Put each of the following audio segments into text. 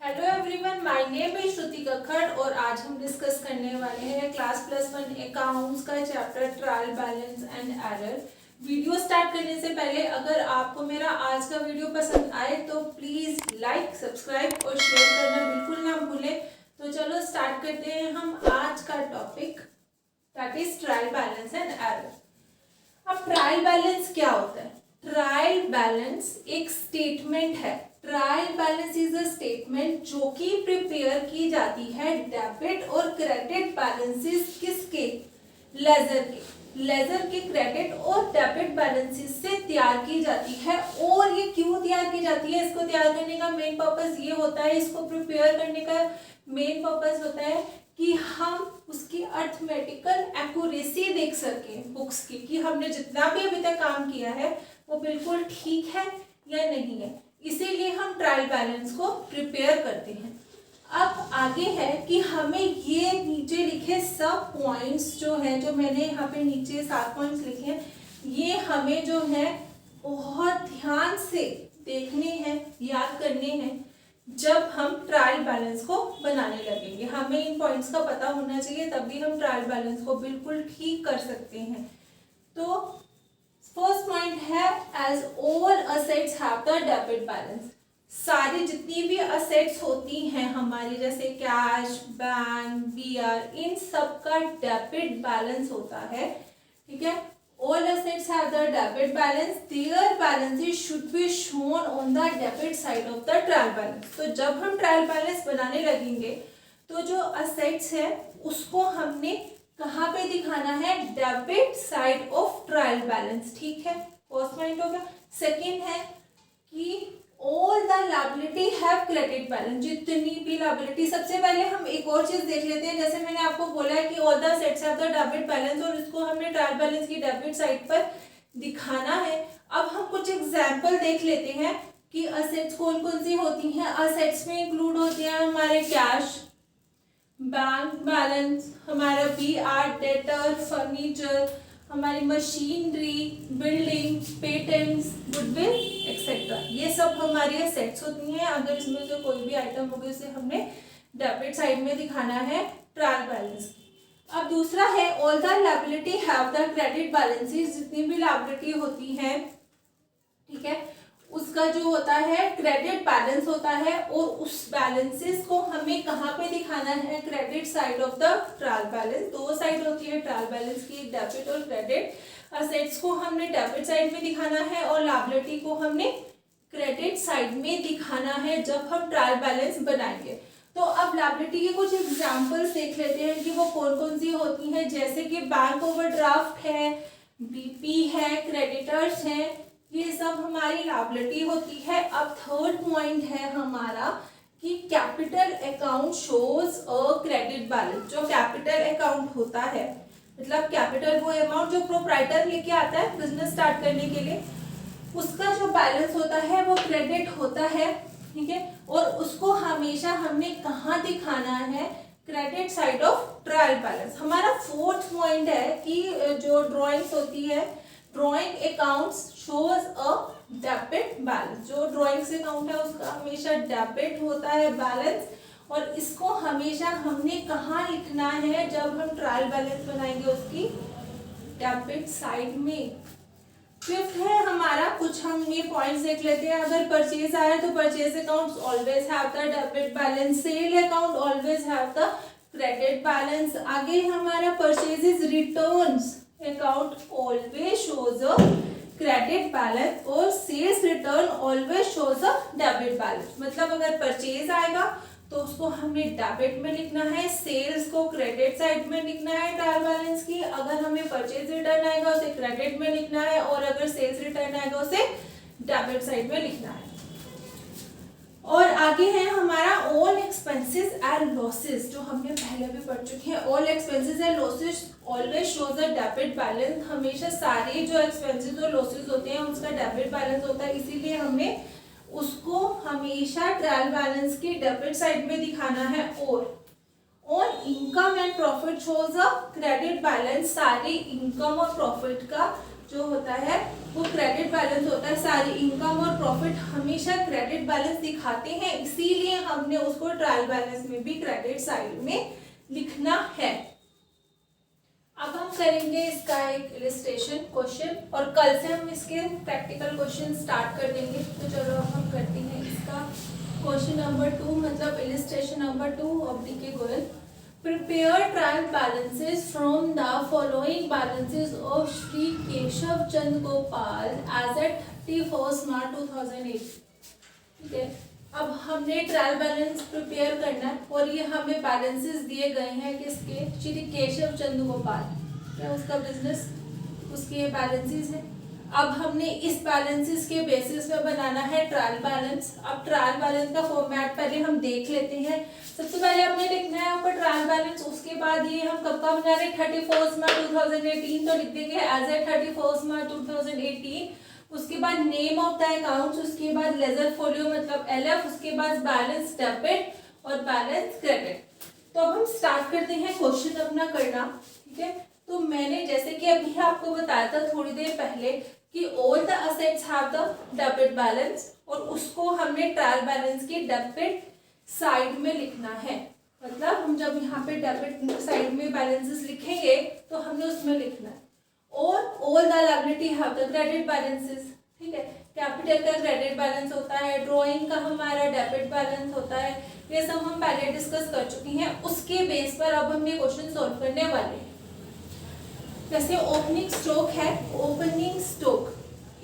Hello everyone, my name is Shruti Kakkar और आज हम डिस्कस करने वाले हैं क्लास +1 अकाउंट्स का chapter trial balance and error. Video start करने से पहले अगर आपको मेरा आज का वीडियो पसंद आए तो प्लीज लाइक, सब्सक्राइब और शेयर करना बिल्कुल ना भूलें। तो चलो स्टार्ट करते हैं हम आज का topic, that is trial balance and error. अब ट्रायल बैलेंस क्या होता है? ट्रायल बैलेंस एक स्टेटमेंट है। Trial balance is a statement जो कि प्रिपेयर की जाती है डेबिट और क्रेडिट बैलेंसेस किसके? लेजर के क्रेडिट और डेबिट बैलेंसेस से तैयार की जाती है। और ये क्यों तैयार की जाती है? इसको तैयार करने का मेन पर्पस ये होता है, इसको प्रिपेयर करने का मेन पर्पस होता है कि हम उसकी अर्थमेटिकल एक्यूरेसी देख सकें बुक्स की, कि हमने जितना भी अभी तक काम किया है वो बिल्कुल ठीक है या नहीं है। इसीलिए हम ट्रायल बैलेंस को प्रिपेयर करते हैं। अब आगे है कि हमें ये नीचे लिखे सब पॉइंट्स जो है, जो मैंने यहाँ पे नीचे 7 पॉइंट्स लिखे हैं, ये हमें जो है बहुत ध्यान से देखने हैं, याद करने हैं जब हम ट्रायल बैलेंस को बनाने लगेंगे। हमें इन पॉइंट्स का पता होना चाहिए, तभी हम ट्रायल बैलेंस को बिल्कुल ठीक कर सकते हैं। तो फर्स्ट पॉइंट है, as all assets have the debit balance. सारी जितनी भी असेट्स होती हैं हमारी, जैसे कैश, बैंक, बीआर, इन सब का डेबिट बैलेंस होता है। ठीक है, all assets have the debit balance, their balances should be shown on the debit side of the trial balance। तो जब हम ट्रायल बैलेंस बनाने लगेंगे तो जो असेट्स है उसको हमने कहाँ पे दिखाना है? Debit side of trial balance. ठीक है, फर्स्ट पॉइंट हो गया। सेकेंड है कि all the liability have credit balance. जितनी भी लायबिलिटी, सबसे पहले हम एक और चीज देख लेते हैं। जैसे मैंने आपको बोला है कि all the assets have the debit balance, और इसको हमने ट्रायल बैलेंस की डेबिट साइड पर दिखाना है। अब हम कुछ एग्जांपल देख लेते हैं कि असेट्स कौन कौन सी होती हैं। असेट्स में इंक्लूड होते हैं हमारे कैश, बैंक बैलेंस, हमारा बीआर, डेटर, फर्नीचर, हमारी machinery, building, patents, goodwill etcetera. ये सब हमारी असेट्स होती हैं। अगर इसमें से कोई भी आइटम होगी उसे हमने डेबिट साइड में दिखाना है ट्रायल बैलेंस। अब दूसरा है, all the liability have the credit balances. जितनी भी लायबिलिटी होती है, ठीक है, उसका जो होता है क्रेडिट बैलेंस होता है, और उस बैलेंसेस को हमें कहाँ पे दिखाना है? Credit side of the trial balance. दो साइड होती है ट्रायल बैलेंस की, डेबिट और क्रेडिट। असेट्स को हमने डेबिट साइड में दिखाना है और लायबिलिटी को हमने क्रेडिट साइड में दिखाना है जब हम ट्रायल बैलेंस बनाएंगे। तो अब लायबिलिटी के कुछ एग्जाम्पल्स देख लेते हैं कि वो कौन कौन सी होती हैं। जैसे कि बैंक ओवरड्राफ्ट है, बीपी है, क्रेडिटर्स हैं, ये सब हमारी लायबिलिटी होती है। अब थर्ड पॉइंट है हमारा कि capital account shows a credit balance. जो कैपिटल अकाउंट होता है, मतलब कैपिटल वो अमाउंट जो प्रोप्राइटर लेके आता है बिजनेस स्टार्ट करने के लिए, उसका जो बैलेंस होता है वो क्रेडिट होता है। ठीक है, और उसको हमेशा हमने कहाँ दिखाना है? Credit side of trial balance. हमारा फोर्थ पॉइंट है कि जो ड्रॉइंग्स होती है, drawing accounts shows a debit balance. जो ड्रॉइंग्स अकाउंट है उसका हमेशा डेबिट होता है बैलेंस, और इसको हमेशा हमने कहाँ लिखना है? जब हम ट्रायल बैलेंस बनाएंगे उसकी डेबिट साइड में। फिफ्थ है हमारा, कुछ हम ये पॉइंट्स देख लेते हैं। अगर परचेज आया तो purchase account always have the debit balance, sale account always have the credit balance. आगे हमारा purchases returns account always shows a credit balance, और sales return always shows a debit balance. मतलब अगर परचेज आएगा तो उसको हमें डेबिट में लिखना है, सेल्स को क्रेडिट साइड में लिखना है ट्रायल बैलेंस की। अगर हमें परचेज रिटर्न आएगा उसे क्रेडिट में लिखना है, और अगर सेल्स रिटर्न आएगा उसे डेबिट साइड में लिखना है। और आगे है हमारा ऑल एक्सपेंसेस एंड लॉसेस, जो हमने पहले भी पढ़ चुके हैं। All expenses and losses always shows a debit balance. हमेशा सारे जो एक्सपेंसेस और लॉसेस होते हैं उसका डेबिट बैलेंस होता है, इसीलिए हमें उसको हमेशा ट्रायल बैलेंस की डेबिट साइड में दिखाना है। और income and profit shows a credit balance. सारे इनकम और प्रॉफिट का जो होता है वो क्रेडिट बैलेंस होता है। सारी इनकम और प्रॉफिट हमेशा क्रेडिट बैलेंस दिखाते हैं, इसीलिए हमने उसको ट्रायल बैलेंस में भी क्रेडिट साइड में लिखना है। अब हम करेंगे इसका एक इलिस्ट्रेशन क्वेश्चन और कल से हम इसके प्रैक्टिकल क्वेश्चन स्टार्ट कर देंगे। तो चलो अब हम करते हैं इसका क्वेश्चन नंबर 2, मतलब illustration number 2 of DK. Goyal. Prepare trial balances from the following balances of Shri Keshav Chand Gopal as at 31st March 2008। ठीक है, अब हमने ट्रायल बैलेंस प्रिपेयर करना है और ये हमें बैलेंसेस दिए गए हैं किसके, श्री केशव चंद गोपाल, क्या उसका बिजनेस, उसके बैलेंसेस है। अब हमने इस बैलेंसेस के बेसिस पे बनाना है ट्रायल बैलेंस। अब ट्रायल बैलेंस का फॉर्मेट पहले हम देख लेते हैं। सबसे पहले हमने लिखना है ऊपर ट्रायल बैलेंस, उसके बाद ये हम कब का बना रहे हैं 31 मार्च 2018, तो लिख देंगे एज ए 31 मार्च 2018। उसके बाद नेम ऑफ द अकाउंट्स, उसके बाद लेजर फोलियो मतलब LF, उसके बाद बैलेंस डेबिट और बैलेंस क्रेडिट। तो अब हम स्टार्ट करते हैं क्वेश्चन अपना करना। ठीक है, तो मैंने जैसे कि अभी आपको बताया था थोड़ी देर पहले कि all the assets have the debit balance, और उसको हमने ट्रायल बैलेंस की डेबिट साइड में लिखना है। मतलब हम जब यहाँ पे डेबिट साइड में बैलेंसेस लिखेंगे तो हमने उसमें लिखना है। और all the liability have the credit balances. ठीक है, कैपिटल का क्रेडिट बैलेंस होता है, ड्राइंग का हमारा डेबिट बैलेंस होता है, ये सब हम पहले डिस्कस कर चुके हैं। उसके बेस पर अब हम ये क्वेश्चन सॉल्व करने वाले हैं। जैसे ओपनिंग स्टॉक है, ओपनिंग स्टॉक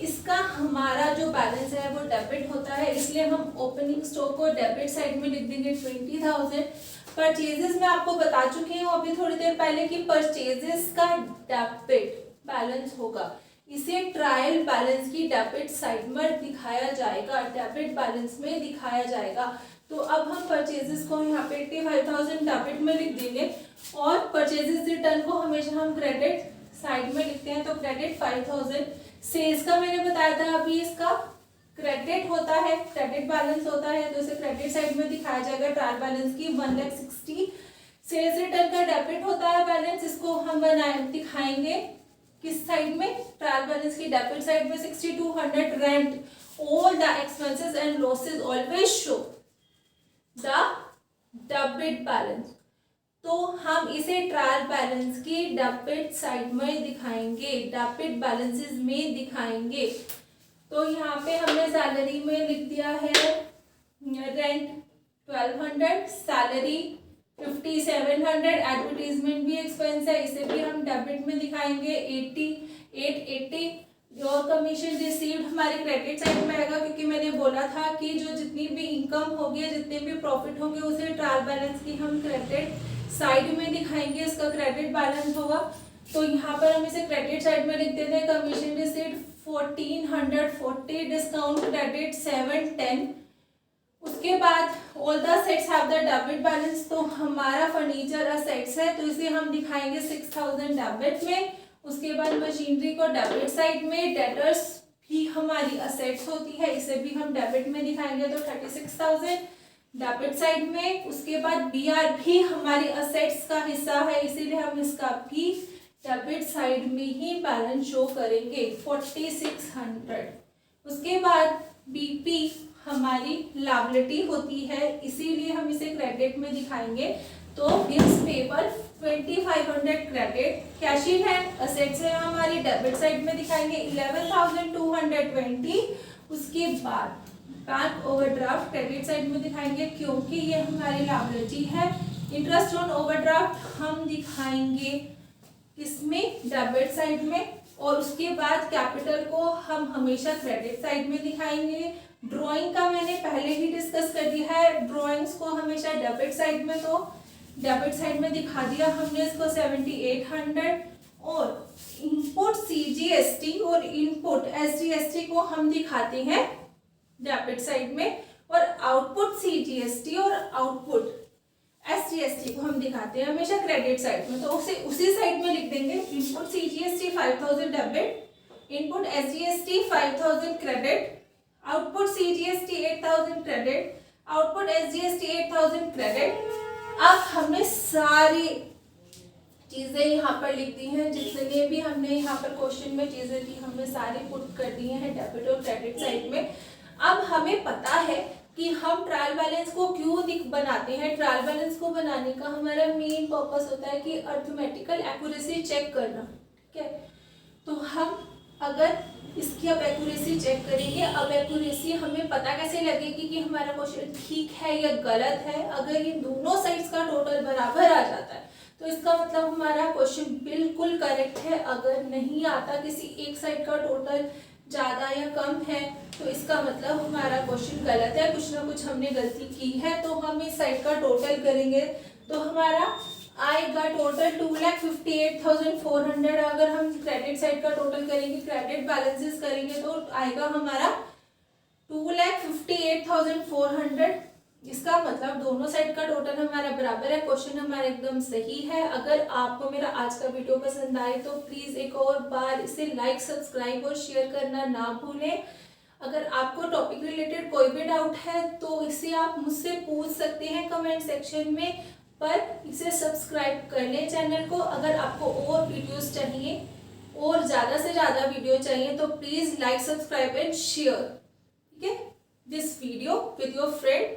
इसका हमारा जो बैलेंस है वो डेबिट होता है, इसलिए हम ओपनिंग स्टॉक को डेबिट साइड में लिख देंगे 20,000। परचेजेस में आपको बता चुकी हूँ अभी थोड़ी देर पहले कि परचेजेस का डेबिट बैलेंस होगा, इसे ट्रायल बैलेंस की डेबिट साइड में दिखाया जाएगा, डेबिट बैलेंस में दिखाया जाएगा। तो अब हम परचेजेस को यहाँ पे 85,000 डेबिट में लिख देंगे और परचेजेस रिटर्न को हमेशा हम क्रेडिट साइड में लिखते हैं, तो क्रेडिट 5,000। सेल्स का मैंने बताया था अभी, इसका क्रेडिट होता है, क्रेडिट बैलेंस होता है, तो इसे क्रेडिट साइड में दिखाया जाएगा ट्रायल बैलेंस की 1,60,000। सेल्स रिटर्न का डेबिट होता है बैलेंस, इसको हम दिखाएंगे किस साइड में, ट्रायल बैलेंस की डेबिट साइड में 6,200। Rent, all the expenses and losses always show the debit balance, तो हम इसे ट्रायल बैलेंस की डेबिट साइड में दिखाएंगे, डेबिट बैलेंसेस में दिखाएंगे। तो यहाँ पे हमने सैलरी में लिख दिया है रेंट 1,200, सैलरी 5,700, एडवर्टीजमेंट भी एक्सपेंस है, इसे भी हम डेबिट में दिखाएंगे 880। और कमीशन रिसीव्ड हमारे क्रेडिट साइड में आएगा, क्योंकि मैंने बोला था कि जो जितनी भी इनकम होगी, जितने भी प्रॉफिट होंगे, उसे ट्रायल बैलेंस की हम क्रेडिट साइड में दिखाएंगे, इसका क्रेडिट बैलेंस होगा। तो यहाँ पर हम इसे क्रेडिट साइड में लिख देते हैं कमीशन रिसीव्ड 1,440, डिस्काउंट क्रेडिट 710। उसके बाद all the assets have the debit balance, तो हमारा फर्नीचर असेट्स है, तो इसे हम दिखाएंगे 6,000 डेबिट में। उसके बाद मशीनरी को डेबिट साइड में, डेटर्स भी हमारी असेट्स होती है, इसे भी हम डेबिट में दिखाएंगे, तो 36,000 डेबिट साइड में। उसके बाद BR भी हमारी असेट्स का हिस्सा है, इसीलिए हम इसका भी डेबिट साइड में ही बैलेंस शो करेंगे 4,600। उसके बाद BP हमारी लायबिलिटी होती है, इसीलिए हम इसे क्रेडिट में दिखाएंगे, तो bills paper 2,500 credit. Cash in hand assets है हमारी, डेबिट साइड में दिखाएंगे 11,220। उसके बाद बैंक ओवरड्राफ्ट क्रेडिट साइड में दिखाएंगे, क्योंकि ये हमारी लायबिलिटी है। इंटरेस्ट ऑन ओवरड्राफ्ट हम दिखाएंगे किसमें, डेबिट साइड में। और उसके बाद कैपिटल को हम हमेशा क्रेडिट साइड में दिखाएंगे। ड्राइंग का मैंने पहले ही डिस्कस कर दिया है, ड्राइंग्स को हमेशा डेबिट साइड में, तो डेबिट साइड में दिखा दिया हमने इसको 7,800। और इनपुट CGST और इनपुट SGST को हम दिखाते हैं डेबिट साइड में, और आउटपुट CGST और आउटपुट SGST को हम दिखाते हैं हमेशा क्रेडिट साइड में, तो उसी साइड में लिख देंगे। Input CGST 5,000 debit, input SGST 5,000 credit, output CGST 8,000 credit, output SGST 8,000 credit. अब हमने सारी चीज़ें यहाँ पर लिख दी हैं, जितने भी हमने यहाँ पर क्वेश्चन में चीज़ें थी हमने सारी पुट कर दी हैं डेबिट और क्रेडिट साइड में। अब हमें पता है कि हम ट्रायल बैलेंस को क्यों बनाते हैं। ट्रायल बैलेंस को बनाने का हमारा मेन पर्पस होता है कि अर्थमेटिकल एक्यूरेसी चेक करना, ठीक है। तो हम अगर इसकी अब एक्यूरेसी चेक करेंगे। अब एक्यूरेसी हमें पता कैसे लगेगी कि हमारा क्वेश्चन ठीक है या गलत है। अगर ये दोनों साइड्स का टोटल बराबर आ जाता है तो इसका मतलब हमारा क्वेश्चन बिल्कुल करेक्ट है। अगर नहीं आता, किसी एक साइड का टोटल ज़्यादा या कम है, तो इसका मतलब हमारा क्वेश्चन गलत है, कुछ ना कुछ हमने गलती की है। तो हम इस साइड का टोटल करेंगे तो हमारा आएगा टोटल 2,58,400। अगर हम क्रेडिट साइड का टोटल करेंगे, क्रेडिट बैलेंसेस करेंगे तो आएगा हमारा 2,58,400। इसका मतलब दोनों साइड का टोटल हमारा बराबर है। क्वेश्चन हमारा एकदम सही है। अगर आपको मेरा आज का वीडियो पसंद आए तो प्लीज़ एक और बार इसे लाइक, सब्सक्राइब और शेयर करना ना भूलें। अगर आपको टॉपिक रिलेटेड कोई भी डाउट है तो इसे आप मुझसे पूछ सकते हैं कमेंट सेक्शन में, पर इसे सब्सक्राइब कर लें चैनल को। अगर आपको और वीडियोस चाहिए और ज़्यादा से ज़्यादा वीडियो चाहिए तो please like, subscribe and share, ठीक है, this video with your friend.